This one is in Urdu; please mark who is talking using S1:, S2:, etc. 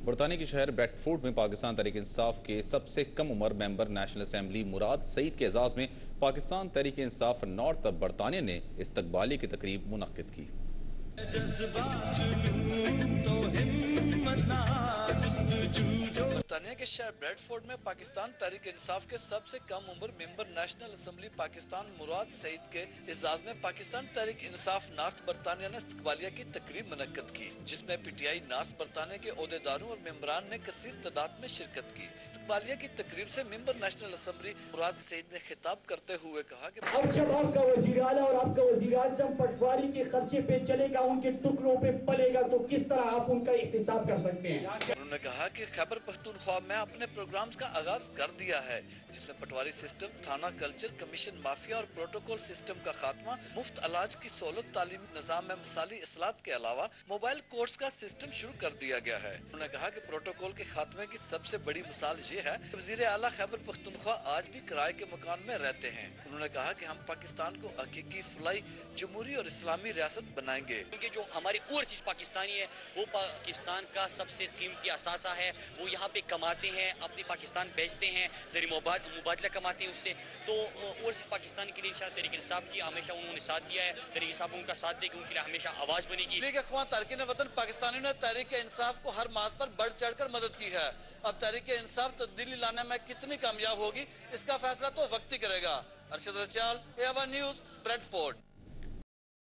S1: برطانیہ کے شہر بریڈفورڈ میں پاکستان تحریک انصاف کے سب سے کم عمر ممبر نیشنل اسمبلی مراد سعید کے اعزاز میں پاکستان تحریک انصاف نارتھ برطانیہ نے استقبالیہ کی تقریب منعقد کی۔
S2: برطانیہ کے شہر بریڈفورڈ میں پاکستان تحریک انصاف کے سب سے کم عمر ممبر نیشنل اسمبلی پاکستان مراد سعید کے اعزاز میں پاکستان تحریک انصاف نارتھ برطانیہ نے استقبالیہ کی تقریب منعقد کی، جس میں پی ٹی آئی نارتھ برطانیہ کے عہدیداروں اور ممبران نے کثیر تعداد میں شرکت کی۔ استقبالیہ کی تقریب سے ممبر نیشنل اسمبلی مراد سعید نے خطاب کرتے ہوئے کہا کہ
S3: اب جب آپ کا وزیر اعلیٰ اور آپ کا وزیر اعظم پٹواری کے خرچے پہ چلے گا، ان کے ٹکڑوں پہ پلے گا، تو کس طرح آپ ان کا احتساب کر سکتے ہیں؟
S2: انہوں نے کہا کہ خیبر پختونخوا میں اپنے پروگرامز کا آغاز کر دیا ہے، جس میں پٹواری سسٹم، تھانہ کلچر کمیشن مافیا اور پروٹوکول سسٹم کا خاتمہ، مفت علاج کی سہولت، تعلیمی نظام میں مثالی اصلاحات کے علاوہ موبائل کورس کا سسٹم شروع کر دیا گیا ہے۔ انہوں نے کہا کہ پروٹوکول کے خاتمے کی سب سے بڑی مثال یہ ہے کہ وزیر اعلیٰ خیبر پختونخوا آج بھی کرائے کے مکان میں رہتے ہیں۔ انہوں نے کہا کہ ہم پاکستان کو حقیقی فلاحی، جمہوری اور اسلامی ریاست بنائیں گے،
S4: کیونکہ جو ہمارے اوورسیز پاکستانی ہے وہ پاکستان کا سب سے قیمتی اثاثہ ہے، وہ یہاں پہ کماتے ہیں، اپنے پاکستان بیچتے ہیں، زیر مبادلہ کماتے ہیں اس سے، تو اوورسیز پاکستان کے لیے انشاءاللہ تحریک انصاف کی ہمیشہ انہوں نے ساتھ دیا ہے، تحریک انصاف ان کا ساتھ دے گا، ان کے لیے ہمیشہ آواز بنے گی۔
S2: لیگ اخوان تارکین وطن پاکستانیوں نے تحریک انصاف کو ہر مارچ پر بڑھ چڑھ کر مدد کی ہے۔ اب تحریک انصاف تبدیلی لانے میں کتنی کامیاب ہوگی، اس کا فیصلہ تو وقت ہی کرے گا۔ ارشد رچال، AWR نیوز، بریڈفورڈ۔